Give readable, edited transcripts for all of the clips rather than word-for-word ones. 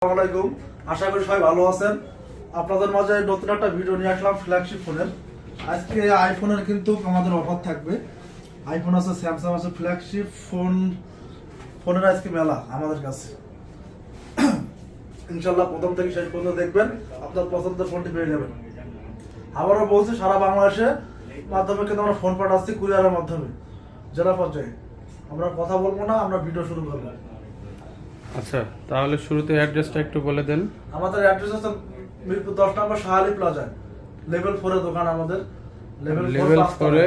আসসালামাইকুম, আশা করি সবাই ভালো আছেন। আপনাদের মাঝে নতুন একটা ভিডিও নিয়ে আসলাম ফ্ল্যাগশিপ ফোনের। আজকে আইফোনের কিন্তু আমাদের অফার থাকবে। আইফোন আছে, স্যামসাং আছে, ফ্ল্যাগশিপ ফোনের আজকে মেলা আমাদের কাছে। ইনশাল্লাহ প্রথম থেকে শেষ পর্যন্ত দেখবেন, আপনার পছন্দের ফোনটি পেয়ে যাবেন। আবারও বলছি, সারা বাংলাদেশে মাধ্যমে কিন্তু আমরা ফোন পাঠাচ্ছি কুরিয়ারের মাধ্যমে, জেলা পর্যায়ে। আমরা কথা বলবো না, আমরা ভিডিও শুরু করবো। আচ্ছা, তাহলে শুরুতে অ্যাড্রেসটা একটু বলে দেন। আমাদের অ্যাড্রেস হচ্ছে মিরপুর 10 নম্বর শাহালি প্লাজা, লেভেল 4 এর দোকান আমাদের। লেভেল 4 এ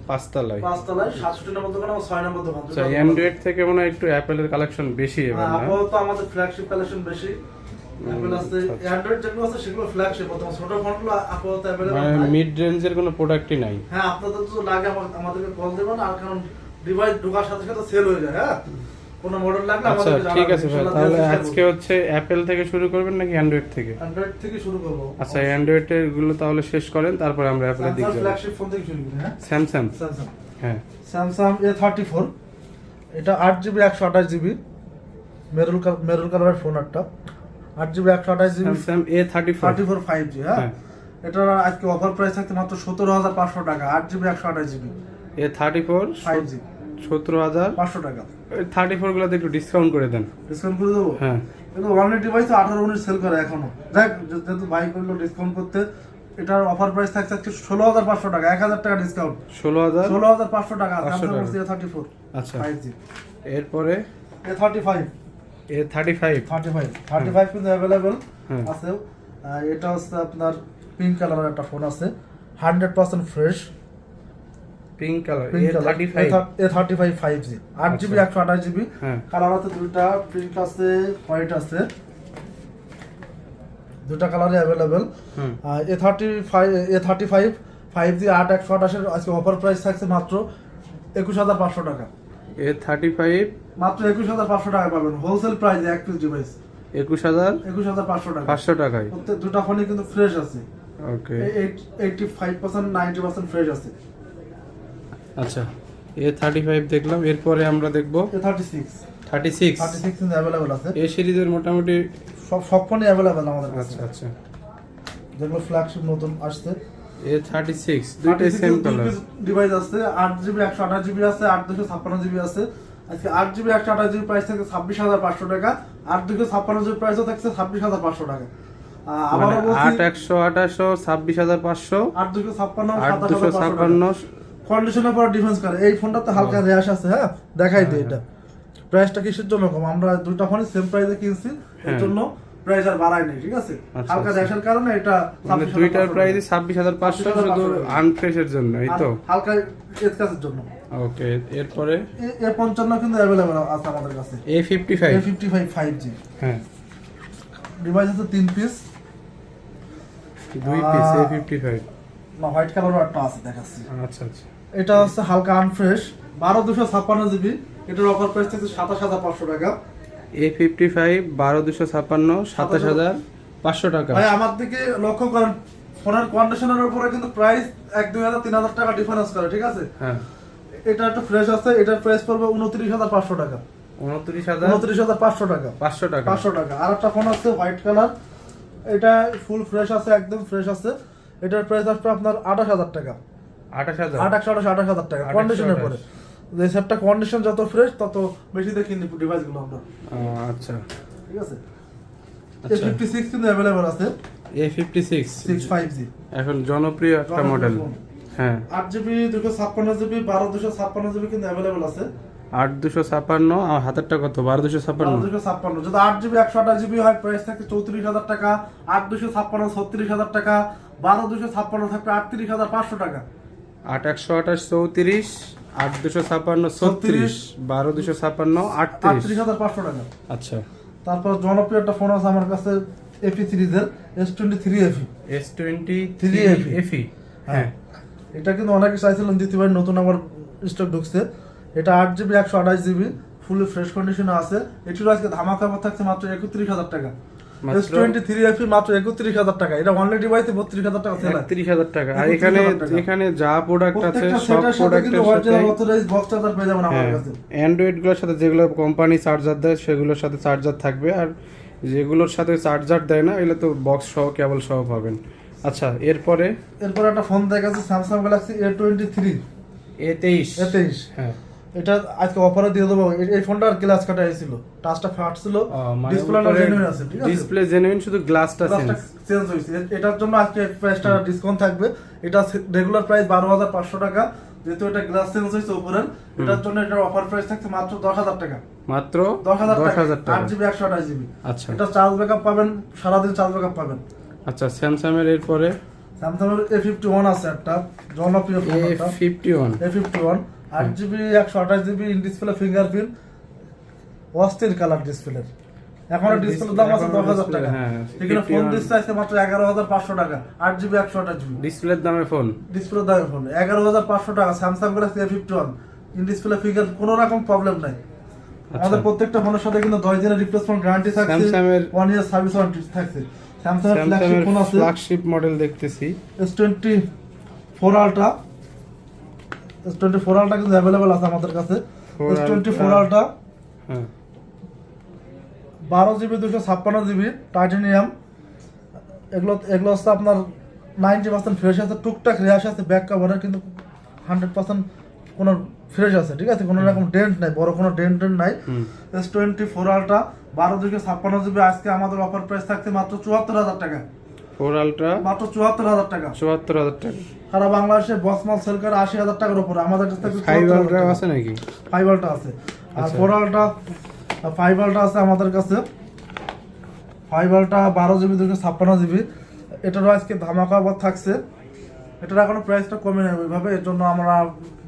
পাঁচতলায় 67 নম্বর দোকান আর 6 নম্বর দোকান। আচ্ছা, অ্যান্ড্রয়েড থেকে মনে হয় একটু অ্যাপেলের কালেকশন বেশি এবার না? আপাতত আমাদের ফ্ল্যাগশিপ কালেকশন বেশি। অ্যাপেল আছে, অ্যান্ড্রয়েড যেগুলো আছে সেগুলো ফ্ল্যাগশিপ, অথবা ছোট ফোনগুলো আপাতত অ্যাভেলেবল মানে নাই। মিড রেঞ্জের কোনো প্রোডাক্টই নাই। হ্যাঁ, আপনাদের তো লাগে আমাদেরকে কল দেবেন, আর কারণ ডিভাইস ঢোকার সাথে সাথে সেল হয়ে যায়। হ্যাঁ, কোন মডেল লাগলে আচ্ছা, আমাদেরকে ঠিক আছে ভাই। তাহলে জানাবেন। আজকে হচ্ছে অ্যাপেল থেকে শুরু করবেন নাকি অ্যান্ড্রয়েড থেকে? অ্যান্ড্রয়েড থেকে শুরু করব। আচ্ছা, অ্যান্ড্রয়েডের গুলো তাহলে শেষ করেন, তারপরে আমরা অ্যাপেলের দিকে যাব। ফ্ল্যাগশিপ ফোন থেকে শুরু করি। হ্যাঁ, স্যামসাং। হ্যাঁ, স্যামসাং A34, এটা 8GB 128GB, মেরুন কালারের ফোন। একটা 8GB 128GB Samsung A34 5G। হ্যাঁ, এটা আজকে অফার প্রাইস থাকতে মাত্র 17,500 টাকা। 8GB 128GB A34 5G 17,500 টাকা। 34 গুলোতে একটু ডিসকাউন্ট করে দেন। ডিসকাউন্ট করে দেবো। হ্যাঁ, কিন্তু অনলাইন ডিভাইস 18-19 সেল করে এখনো। দেখ, যেহেতু বাই করলো ডিসকাউন্ট করতে, এটার অফার প্রাইস থাকছে 16,500 টাকা, 1,000 টাকা ডিসকাউন্ট। 16,500 টাকা স্যামসাং A34 আচ্ছা, 5G। এরপরে A35 35 কিন্তু অ্যাভেলেবল আছে। এটা হচ্ছে আপনার পিঙ্ক কালারের একটা ফোন আছে, 100% fresh pink colour A35 5G 8GB 128GB। Colour আছে দুইটা, পিঙ্ক আছে, হোয়াইট আছে, দুটা কালারে অ্যাভেলেবল। A35 5G 8 128 আজকে অফার প্রাইস থাকছে মাত্র 21,500 টাকা। A35 মাত্র 21,500 টাকা পাবেন হোলসেল প্রাইস, এক পিস ডিভাইস 21,500 টাকা। 500 টাকায় প্রত্যেক দুটো ফোনই কিন্তু ফ্রেশ আছে। ওকে, 85% 90% ফ্রেশ আছে। আচ্ছা, A35 দেখলাম। এরপরে আমরা দেখব A36 36 কিন্তু অ্যাভেলেবল আছে। এই সিরিজের মোটামুটি সব ফোনই অ্যাভেলেবল আমাদের কাছে। আচ্ছা আচ্ছা, যেগুলো ফ্ল্যাগশিপ নতুন আসছে। A36 দুইটাই সেম কালার ডিভাইস আছে, 8GB 128GB আছে, 8/256GB আছে। আজকে 8GB 128GB প্রাইস থাকে 26,500 টাকা, 8/256GB প্রাইসও থাকছে 26,500 টাকা। আবার বলছি 8 128 26,500 8/256 কন্ডিশনের পর ডিফারেন্স করে। এই ফোনটাতে হালকা র্যাশ আছে। হ্যাঁ, দেখাই দিই এটা প্রাইসটা কিসের জন্য কম। আমরা দুইটা ফোনই সেম প্রাইসে কিনছি, এর জন্য প্রাইস আর বাড়াই নাই। ঠিক আছে, হালকা র্যাশের কারণে এটা মানে দুইটার প্রাইস 26,500 শুধু আনফ্রেশের জন্য, এই তো হালকা এসকাসের জন্য। ওকে, এরপরে A55 কিন্তু अवेलेबल আছে আমাদের কাছে। A55 5G। হ্যাঁ, ডিভাইস আছে 3 পিস, 2 পিস A55 না হোয়াইট কালারও একটা আছে, দেখাচ্ছি। আচ্ছা আচ্ছা, এটা হচ্ছে হালকা আনফ্রেশ 12/256GB। এটার অফার প্রাইস থাকছে 27,500 টাকা। A55 12/256 27,500 টাকা। ভাই আমার দিকে লক্ষ্য করেন, ফোনের কন্ডিশনের উপরে কিন্তু প্রাইস 1-2,000-3,000 টাকা ডিফারেন্স করে। ঠিক আছে, হ্যাঁ, এটা একটু ফ্রেশ আছে, এটার প্রাইস পড়বে 29,500 টাকা। 29,500 টাকা 500 টাকা 500 টাকা। আর একটা ফোন আছে হোয়াইট কালার, এটা ফুল ফ্রেশ আছে, একদম ফ্রেশ আছে। এটার প্রাইস আসবে আপনার 28,000 টাকা। 28,000 টাকা কন্ডিশনের পরে। যে সেটটা কন্ডিশন যত ফ্রেশ তত বেশি দেখি ডিভাইসগুলো আমরা। আচ্ছা, ঠিক আছে, A56 কিন্তু अवेलेबल আছে। A56 5G এখন জনপ্রিয় একটা মডেল। হ্যাঁ, 8GB 256GB 12/256GB কিন্তু अवेलेबल আছে। 8/256 আর হাতেরটা কত? 12/256 12/256। যদি 8GB 128GB হয় প্রাইস থাকে 34,000 টাকা, 8/256 36,000 টাকা, 12/256 থাকবে 38,500 টাকা। 8 128 34 8/256 36 12/256 38,500 টাকা। আচ্ছা, তারপর জনপ্রিয় একটা ফোন আছে আমার কাছে FE সিরিজের S23 FE। S23 FE। হ্যাঁ, এটা কিন্তু অনেকে চাইছিলেন দিতে পারেন, নতুন আমার স্টক ঢুকছে। এটা 8GB 128GB ফুলি ফ্রেশ কন্ডিশনে আছে। এটির আজকে ধামাকা অফার থাকছে মাত্র 31,000 টাকা। S23 FE মাত্র 31,000 টাকা। এটা অনলাইন ডিভাইসে 32,000 টাকা সেল হয়। 31,000 টাকা। আর এখানে যা প্রোডাক্ট আছে সব প্রোডাক্টের সাথে অথরাইজ বক্স চার্জার পেয়ে যাবেন আমার কাছে। অ্যান্ড্রয়েড গুলোর সাথে যেগুলো কোম্পানি চার্জার দেয় সেগুলোর সাথে চার্জার থাকবে। আর যেগুলোর সাথে চার্জার দেয় না এগুলো তো বক্স সহ কেবল সহ পাবেন। আচ্ছা, এরপরে একটা ফোন দেখাচ্ছে স্যামসাং গ্যালাক্সি A23 A23। হ্যাঁ, এটা আজকে অফারে দিয়ে দেবো। এই ফোনটার গ্লাস কাটা হয়েছিল, টাচটা ফাটছিল, ডিসপ্লেটা জেনুইন আছে, ঠিক আছে? ডিসপ্লে জেনুইন, শুধু গ্লাসটা চেঞ্জ হয়েছে। এটার জন্য আজকে প্রাইসটা ডিসকাউন্ট থাকবে। এটা রেগুলার প্রাইস 12,500 টাকা, যেহেতু এটা গ্লাস চেঞ্জ হয়েছে উপরের, এটার জন্য এটার অফার প্রাইস থাকছে মাত্র 10,000 টাকা। মাত্র 10,000 টাকা। 8GB 128GB। আচ্ছা, এটা চার্জ ব্যাকআপ পাবেন, সারাদিন চার্জ ব্যাকআপ পাবেন। আচ্ছা, স্যামসাং এর এরপরে স্যামসাং এর A51 আছে একটা জনপ্রিয় phone. A51 8GB 128GB in display fingerprint, অস্থির কালার ডিসপ্লে। এখন ডিসপ্লের দাম আছে 10,000 টাকা। এখানে ফোন দিচ্ছে আজকে মাত্র 11,500 টাকা, 8GB 128GB ডিসপ্লের দামে ফোন। ডিসপ্লের দামে ফোন 11,500 টাকা। Samsung Galaxy A51 in display finger, কোনো রকম প্রবলেম নাই। আমাদের প্রত্যেকটা ফোনের সাথে কিন্তু 10 দিনের রিপ্লেসমেন্ট গ্যারান্টি থাকছে, স্যামসাং এর 1 ইয়ার সার্ভিস ওয়ারেন্টি থাকছে। স্যামসাং এর ফ্ল্যাগশিপ ফোন আছে, ফ্ল্যাগশিপ মডেল দেখতেছি S24 Ultra। S24 Ultra কিন্তু अवेलेबल আছে আমাদের কাছে। S24 Ultra হ্যাঁ 12GB 256GB টাইটানিয়াম। এগুলো হচ্ছে আপনার 90% ফ্রেশ আছে, টুকটাক র্যাশ আছে ব্যাক কভারের, কিন্তু 100% কোনো ফ্রেশ আছে, ঠিক আছে? কোনো রকম ডেন্ট নাই, বড় কোনো ডেন্ট নাই। S24 Ultra 12GB আজকে আমাদের অফার প্রাইস থাকছে মাত্র 74,000 টাকা। 4 আলট্রা মাত্র 74,000 টাকা। 74,000 টাকা। সারা বাংলাদেশে বসমাল সেল করে 80,000 টাকার উপরে। আমাদের কাছে 5 আলট্রা আছে নাকি? 5 Ultra আছে, আর 4 Ultra 5 Ultra আছে আমাদের কাছে। 5 Ultra 12GB 256GB, এটারও আজকে ধামাকা অফার থাকছে। এটার এখনো প্রাইসটা কমে নেই ওইভাবে, এর জন্য আমরা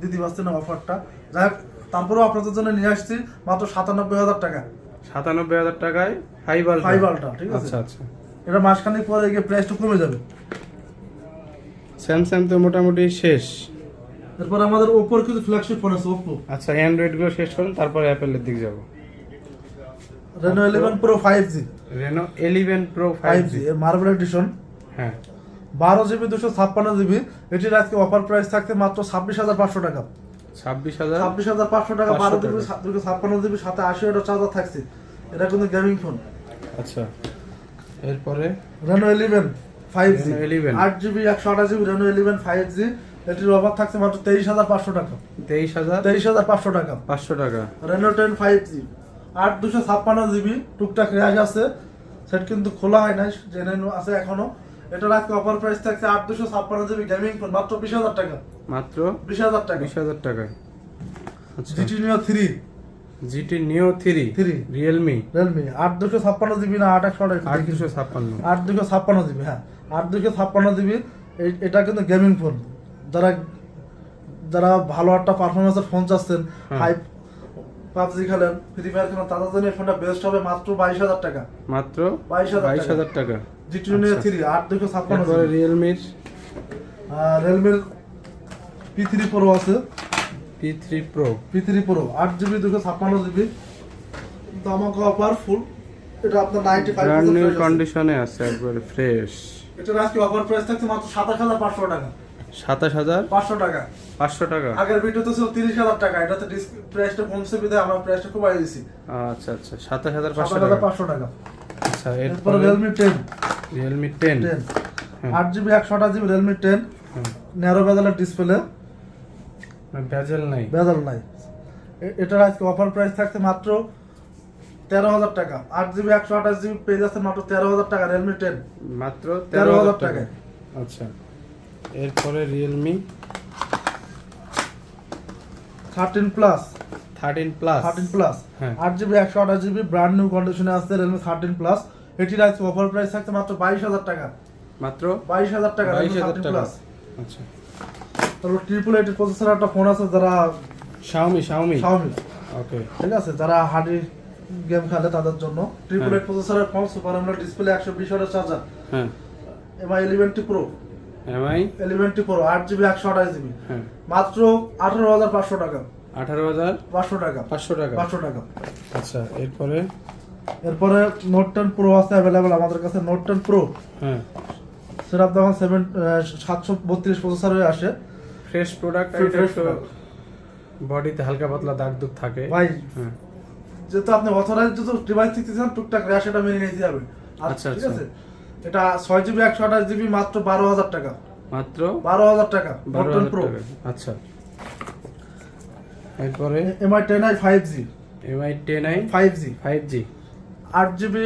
দিতে পারছি না অফারটা। যাই হোক, তারপরেও আপনাদের জন্য নিয়ে আসছি মাত্র 97,000 টাকা। 97,000 টাকায় 5 Ultra, ঠিক আছে? আচ্ছা আচ্ছা, এটা মাসখানেক পরে গিয়ে প্রাইসটা কমে যাবে। স্যামসাং তো মোটামুটি শেষ। এরপর আমাদের ওপোর কিছু ফ্ল্যাগশিপ ফোন আছে, ওপো। আচ্ছা, অ্যান্ড্রয়েড গুলো শেষ করুন, তারপর অ্যাপেলের দিকে যাব। Reno 11 Pro 5G। Reno 11 Pro 5G এর মার্বেল এডিশন। হ্যাঁ 12GB 256GB, এটির আজকে অফার প্রাইস থাকছে মাত্র 26,500 টাকা। 26,500 টাকা। 12GB 256GB সাথে 80 ওয়াটের চার্জার থাকছে। এটা কিন্তু গেমিং ফোন। আচ্ছা, এরপরে Reno 11 5G Reno 11 8GB 128GB Reno 11 5G, এটির অফার থাকছে মাত্র 23,500 টাকা। 23,500 টাকা। 500 টাকা। Reno 10 5G 8 256GB, টুকটাক রেয়াজ আছে, সেট কিন্তু খোলা হয় নাই, জেনুইন আছে এখনো। এটার আজকে অফার প্রাইস থাকছে 8 256GB গেমিং ফোন মাত্র 20,000 টাকা। মাত্র 20,000 টাকা। 20,000 টাকায়। আচ্ছা, GT Neo 3 Neo 3 Realme 8 256GB না 8 856 8 256GB, হ্যাঁ 8 256GB। এটা কিন্তু গেমিং ফোন। যারা ভালো একটা পারফরমেন্সের ফোন চাচ্ছেন, হাই পাবজি খেলেন, ফ্রি ফায়ার খেলেন, তাদের জন্য এই ফোনটা বেস্ট হবে মাত্র 22,000 টাকা। মাত্র 22,000 টাকা। GT Neo 3 8 256GB। Realme P3 Pro আছে, P3 Pro 8GB 256GB, ধামাকা অফার ফুল। এটা আপনার 95% ব্র্যান্ড নিউ ফ্রেশ আছে। কন্ডিশনে আছে, একবারে ফ্রেশ। এটার আজকে অফার প্রাইস থাকছে মাত্র 27,500 টাকা। 27,500 টাকা। 500 টাকা। আগের ভিডিওতে ছিল 30,000 টাকা, এটাতে প্রাইসটা কমছে বিধায় আমরা প্রাইসটা কমাই দিয়েছি। আচ্ছা আচ্ছা, 27,500 টাকা। 27,500 টাকা। আচ্ছা, এরপর Realme 10 8GB 128GB Realme 10 narrow বেজেলের ডিসপ্লে, বেজেল নাই। এটার আজকে অফার প্রাইস থাকছে মাত্র 13,000 টাকা। 8GB 128GB পেয়ে যাচ্ছে মাত্র 13,000 টাকা Realme 10, মাত্র 13,000 টাকায়। আচ্ছা, এরপরে Realme 13 Plus হ্যাঁ 8GB 128GB ব্র্যান্ড নিউ কন্ডিশনে আছে Realme 13 Plus। এটির আজকে অফার প্রাইস থাকছে মাত্র 22,000 টাকা। মাত্র 22,000 টাকা Realme 22,000 13 টাকা। Plus। আচ্ছা, তারপর 888 প্রসেসর একটা ফোন আছে, যারা Xiaomi ওকে, ঠিক আছে, যারা হার্ডি গেম খেলে তাদের জন্য 888 প্রসেসরের ফোন, সুপার অ্যামোলেড ডিসপ্লে, 120 ওয়াটের চার্জার। হ্যাঁ MI 11T Pro MI 11T Pro 8GB 128GB হ্যাঁ মাত্র 18,500 টাকা। 18,500 টাকা। 500 টাকা। আচ্ছা, এরপরে Note 10 Pro আছে अवेलेबल আমাদের কাছে। Note 10 Pro হ্যাঁ Snapdragon 732 প্রসেসর হয়ে আসে, ফ্রেশ প্রোডাক্ট। Fresh বডিতে হালকা পাতলা দাগ দুগ থাকে ভাই। হ্যাঁ যেহেতু আপনি অথরাইজ যদি ডিভাইস দিতে চান টুকটাক র্যাশ এটা মেনে নিতে হবে। আচ্ছা, ঠিক আচ্ছা। আছে, এটা 6GB 128GB মাত্র 12,000 টাকা। মাত্র 12,000 টাকা, Note 10 12,000 Pro। টাকা। আচ্ছা, এরপরে MI 10i 5G, MI 10i 5G 5G 8GB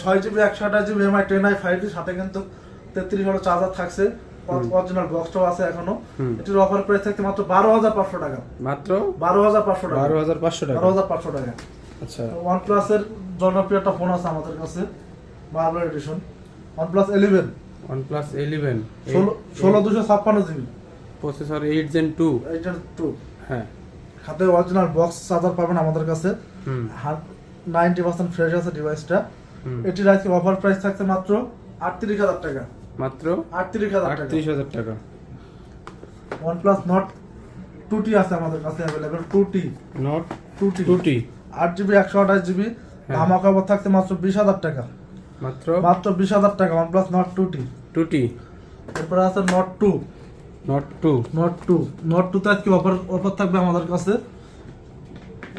6GB 128GB MI 10i 5G, সাথে কিন্তু 33 ওয়াট চার্জার থাকছে, অরিজিনাল বক্সটাও আছে এখনো। এটির অফার প্রাইস থাকছে মাত্র 12,500 টাকা। মাত্র 12,500 টাকা, 12,500 টাকা। 12,500 টাকা। আচ্ছা, OnePlus এর জনপ্রিয় একটা ফোন আছে আমাদের কাছে, marble edition, OnePlus 11, OnePlus 11 16,256GB, processor 8 Gen 2। এইটার 2, হ্যাঁ, সাথে অরিজিনাল বক্স চার্জার পাবেন আমাদের কাছে। হুম 90% ফ্রেশ আছে ডিভাইসটা। হুম। এটির আজকে অফার প্রাইস থাকছে মাত্র 38,000 টাকা। মাত্র 38,000 টাকা। 38,000 টাকা। OnePlus Nord 2T আছে আমাদের কাছে available, 2T, Nord 2T 2T 8GB 128GB, ধামাকা অফার থাকছে মাত্র 20,000 টাকা। মাত্র 20,000 টাকা OnePlus Nord 2T। 2T। এরপরে আছে Nord 2, Nord 2 Nord 2 তে আজকে অফার থাকবে আমাদের কাছে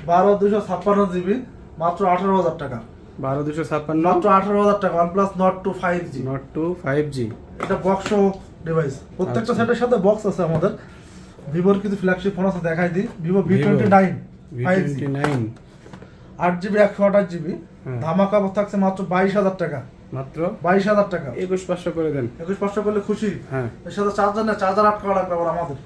12,256GB মাত্র 18,000 টাকা। 12,256 মাত্র 18,000 টাকা OnePlus Nord 2 5G। Nord 2 5G। এটা বক্স ডিভাইস, প্রত্যেকটা আচ্ছা। সেটের সাথে বক্স আছে আমাদের। ভিভোর কিছু ফ্ল্যাগশিপ ফোন আছে, দেখাই দিই। Vivo V29 5G, V29 8GB 128GB, ধামাকা অফার থাকছে মাত্র 22,000 টাকা। মাত্র 22,000 টাকা। 21,500 করে দেন। 21,500 করলে খুশি। হ্যাঁ, এর সাথে চার্জার না, চার্জার আটকানো লাগবে আবার আমাদের।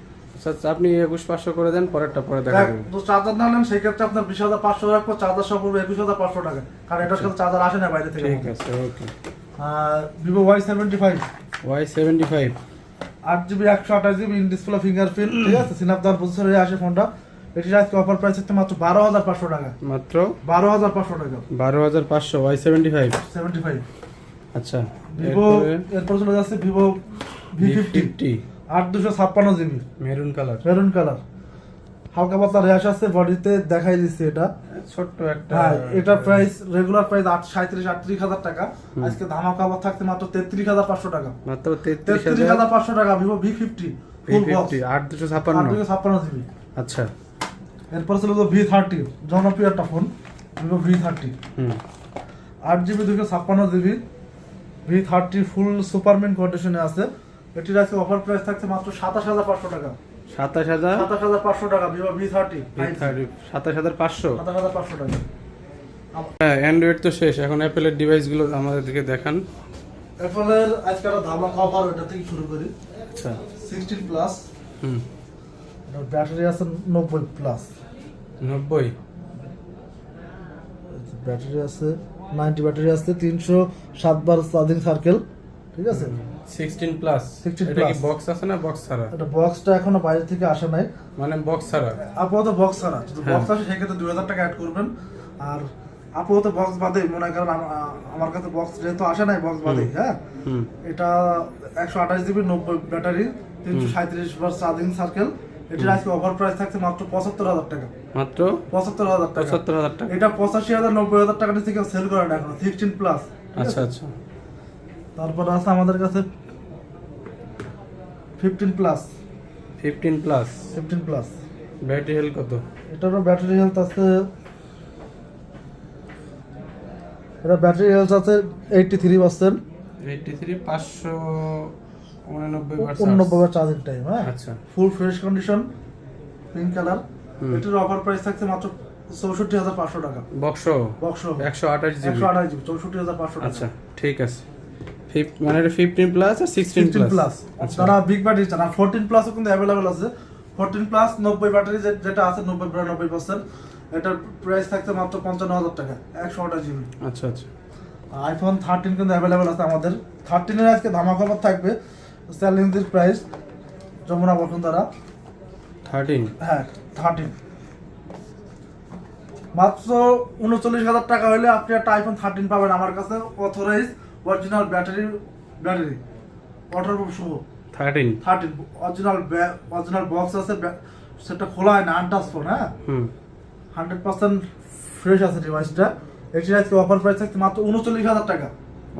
আচ্ছা, আপনি 21,500 করে দেন, পরেরটা পরে দেখা যাবে। চার্জার না নেন সেই ক্ষেত্রে আপনার 20,500 রাখবো, চার্জার সহ পড়বে 21,500 টাকা, কারণ এটার সাথে চার্জার আসে না বাইরে থেকে। ঠিক আছে, okay. Vivo Y75, Y75 8GB 128GB, in display fingerprint, ঠিক আছে, স্ন্যাপড্রাগন প্রসেসরে আসে ফোনটা। এটির আজকে অফার প্রাইস হচ্ছে মাত্র 12,500 টাকা। মাত্র 12,500 টাকা 12,500 Y75। 75। আচ্ছা, ভিভো, এরপর চলে যাচ্ছে Vivo V50 8,256GB, maroon colour, maroon colour, হালকা পাতলা র্যাশ আছে বডিতে, দেখাই দিচ্ছি এটা। ছোট্ট একটা। হ্যাঁ, এটার প্রাইস রেগুলার প্রাইস 38,000 টাকা, আজকে ধামাকা অফার থাকছে মাত্র 33,500 টাকা। মাত্র 33,000 33,500 টাকা Vivo V50 full box 8,256। 8,256GB। আচ্ছা, এরপর ছিল V30, জনপ্রিয় একটা phone, Vivo V30, 8GB 256GB, V30 ফুল সুপারমিন কন্ডিশনে আছে। এটির আজকে অফার প্রাইস থাকছে মাত্র 27,500 টাকা। 27,000 27,500 টাকা ভিভো V30 27,500। 27,500 টাকা। হ্যাঁ, অ্যান্ড্রয়েড তো শেষ, এখন অ্যাপেলের ডিভাইসগুলো আমাদেরকে দেখান। অ্যাপলের আজকে একটা ধামাকা অফার, ওটা থেকে শুরু করি। আচ্ছা, 16 প্লাস, হুম ব্যাটারি আছে 90 প্লাস, 90, ব্যাটারি আছে 90, ব্যাটারি আছে 307 বার চার্জিং সার্কেল, ঠিক আছে। 16 প্লাস। 16 এটা কি plus। বক্স আছে না বক্স ছাড়া? এটা বক্সটা এখনো বাইরে থেকে আসে নাই, মানে বক্স ছাড়া। আপাতত বক্স ছাড়া। যদি হ্যাঁ। বক্স আসে সেক্ষেত্রে 2,000 টাকা অ্যাড করবেন। আর আপাতত বক্স বাদে মনে করেন আমার কাছে বক্স যেহেতু আসে নাই, বক্স বাদে, হ্যাঁ, হুম এটা 128GB 90 ব্যাটারি 337 বার চার্জিং সার্কেল। এটির আজকে অফার প্রাইস থাকছে মাত্র 75,000 টাকা। মাত্র 75,000 টাকা। 75,000 টাকা। এটা 85,000 90,000 টাকা নিচে কেউ সেল করে না এখন, 16 প্লাস। আচ্ছা আচ্ছা, তারপর আছে আমাদের কাছে 15 plus, 15 plus. 15 plus. Battery health কত? এটারও ব্যাটারি হেলথ আছে, এটা ব্যাটারি হেলথ আছে 83%, 83 589 বার 89 বার চার্জিং টাইম। হ্যাঁ, আচ্ছা, full fresh condition, pink colour. এটার অফার প্রাইস থাকছে মাত্র 64,500 টাকা। Box box 128 GB. 128GB 64,500 টাকা। আচ্ছা, ঠিক আছে। মানে এটা 15 প্লাস আর 16 16 প্লাস। প্লাস। আচ্ছা, যারা বিগ ব্যাটারি চান, আর 14 প্লাসও কিন্তু অ্যাভেলেবল আছে। 14 প্লাস 90 ব্যাটারি যেটা আছে 90%, এটার প্রাইস থাকছে মাত্র 55,000 টাকা, 128GB। আচ্ছা আচ্ছা, আইফোন 13 কিন্তু অ্যাভেলেবল আছে আমাদের। 13 এর আজকে ধামাকা অফার থাকবে, চ্যালেঞ্জের প্রাইস যমুনা বসুন্ধরা। 13। হ্যাঁ, 13 মাত্র 39,000 টাকা হলে আপনি একটা আইফোন 13 পাবেন আমার কাছে, অথরাইজ অরিজিনাল ব্যাটারি ওয়াটারপ্রুফ সহ। 13 অরিজিনাল বক্স আছে, সেটা খোলা হয় না, আনটাচ ফোন। হ্যাঁ, 100% ফ্রেশ আছে ডিভাইসটা। এটির আজকে অফার প্রাইস থাকছে মাত্র 39,000 টাকা।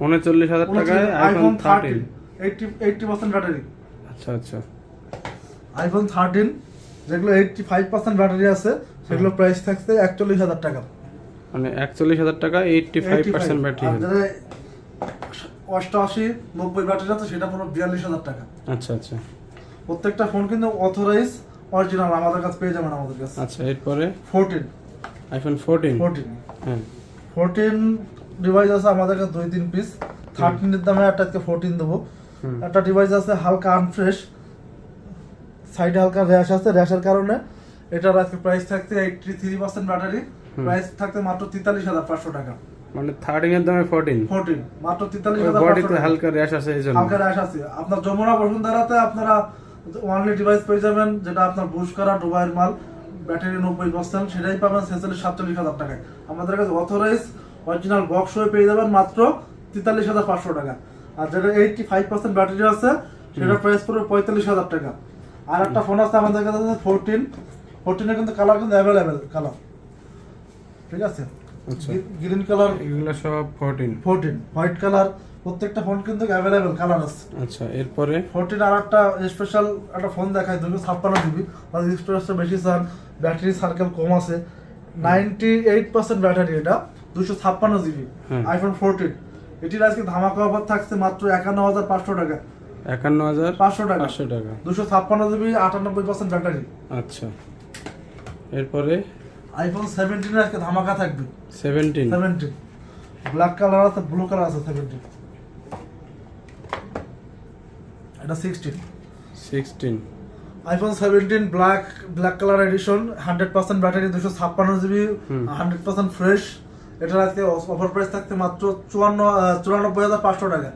39,000 টাকায় আইফোন 13। 80% ব্যাটারি। আচ্ছা আচ্ছা, আইফোন 13 যেগুলো 85% ব্যাটারি আছে, সেগুলো প্রাইস থাকছে 41,000 টাকা। মানে 41,000 টাকা 85% ব্যাটারি আর যারা 88 90 ব্যাটারি আছে সেটা পুরো 42,000 টাকা। আচ্ছা আচ্ছা প্রত্যেকটা ফোন কিন্তু অথরাইজ অরিজিনাল আমাদের কাছে পেয়ে যাবেন আমাদের কাছে। আচ্ছা, এরপরে 14 আইফোন 14। হ্যাঁ 14 ডিভাইস আছে আমাদের কাছে 2-3 পিস। 13 এর দামে একটা আজকে 14 দেবো। একটা ডিভাইস আছে হালকা আনফ্রেশ, সাইডে হালকা র্যাশ আছে, র্যাশের কারণে এটার আজকে প্রাইস থাকছে 83% ব্যাটারি, প্রাইস থাকতে মাত্র 43,500 টাকা। মানে 13 এর দামে 14 মাত্র বডিতে 43,500 টাকা। হালকা র্যাশ আছে এইজন্য। হালকা র্যাশ আছে। আপনার যমুনা বসুন্ধরাতে আপনারা ওয়ানলি ডিভাইস পেয়ে যাবেন যেটা আপনার বুশ করা দুবাইয়ের মাল, ব্যাটারি 90%, সেটাই পাবেন 47,000 টাকায়। আমাদের কাছে অথরাইজ অরিজিনাল বক্স হয়ে পেয়ে যাবেন মাত্র 43,500 টাকা। আর যেটা 85% ব্যাটারি আছে সেটার প্রাইস পড়বে 45,000 টাকা। আর একটা ফোন আছে আমাদের কাছে 14 এর কিন্তু কালার কিন্তু অ্যাভেলেবেল কালার, ঠিক আছে? আচ্ছা, গ্রিন কালার, এগুলো সব 14। হোয়াইট কালার, প্রত্যেকটা ফোন কিন্তু অ্যাভেলেবেল কালার আছে। আচ্ছা, এরপরে 14 আর একটা স্পেশাল একটা ফোন দেখাই, 256 জিবি, স্টোরেজটা বেশি চান, ব্যাটারি সার্কেল কম আছে, 98% ব্যাটারি, এটা 256 জিবি, আইফোন 14। এটির আজকে ধামাকা অফার থাকছে মাত্র 51,500 টাকা। 51,500 টাকা। 256 জিবি, 98% ব্যাটারি। আচ্ছা, এরপরে আইফোন 17 আজকে ধামাকা থাকবে। 17 ব্ল্যাক কালার আছে, ব্লু কালার আছে 17। এটা 16 iPhone 17 black colour addition, 100% battery, 256 GB, 100% fresh. এটার আজকে অফার প্রাইস থাকতে মাত্র 94,500 টাকা।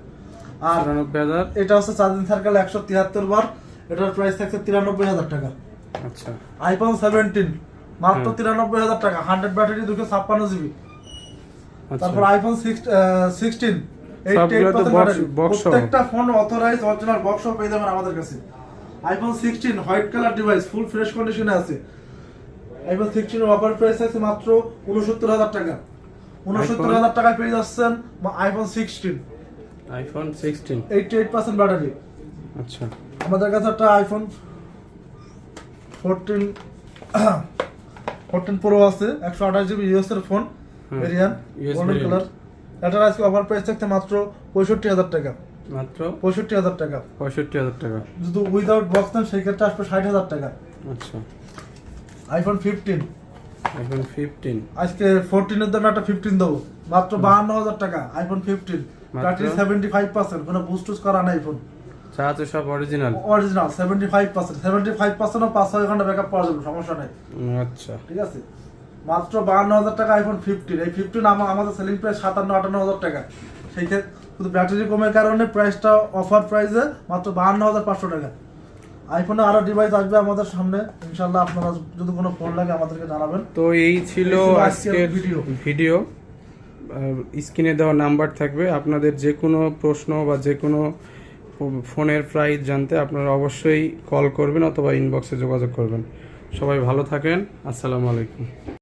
আর 94,000। এটা হচ্ছে চার্জিং সার্কেল 173 বার, এটার প্রাইস থাকছে 93,000 টাকা। আচ্ছা, আইফোন 17 মাত্র 93,000 টাকা, 100 ব্যাটারি, 256 জিবি। তারপর আইফোন 16 88% ব্যাটারি, প্রত্যেকটা ফোন অথরাইজ অরিজিনাল বক্স সহ পেয়ে যাবেন আমাদের কাছে। IPhone 16 white colour device, full fresh কন্ডিশনে আছে। আইফোন 16 এর অফার প্রাইস আছে মাত্র 69,000 টাকা। 69,000 টাকায় পেয়ে যাচ্ছেন আইফোন 16 88% ব্যাটারি। আচ্ছা, আমাদের কাছে একটা আইফোন 14 প্রো আছে, 128 জিবি ইউএস এর ফোন, ভেরিয়েন্ট গোল্ডেন কালার। এটার আজকে অফার প্রাইস থাকতে মাত্র 65,000 টাকা। মাত্র 65,000 টাকা। 65,000 টাকা। যদি উইদাউট বক্স নেন সেই ক্ষেত্রে আসবে 60,000 টাকা। আচ্ছা, আইফোন 15 আজকে 14 এর দামে একটা 15 দেবো মাত্র 52,000 টাকা। আইফোন 15 ব্যাটারি 75%, কোনো বুস্ট টুস করা নাই ফোন, যা আছে সব অরিজিনাল 75% ও 5-6 ঘন্টা ব্যাকআপ পাওয়া যাবে, সমস্যা নাই। আচ্ছা, ঠিক আছে, মাত্র 52,000 টাকা আইফোন 15। এই 15 আমাদের সেলিং প্রাইস 57-58,000 টাকা। সেই ক্ষেত্রে শুধু ব্যাটারি কমের কারণে প্রাইসটা অফার প্রাইসে মাত্র 52,500 টাকা। আইফোনে আরো ডিভাইস আসবে আমাদের সামনে ইনশাআল্লাহ, আপনারা যদি কোনো ফোন লাগে আমাদেরকে জানাবেন। তো এই ছিল আজকের ভিডিও। স্ক্রিনে দেওয়া নাম্বার থাকবে, আপনাদের যে কোনো প্রশ্ন বা যে কোনো ফোনের প্রাইস জানতে আপনারা অবশ্যই কল করবেন অথবা ইনবক্সে যোগাযোগ করবেন। সবাই ভালো থাকেন, আসসালামু আলাইকুম।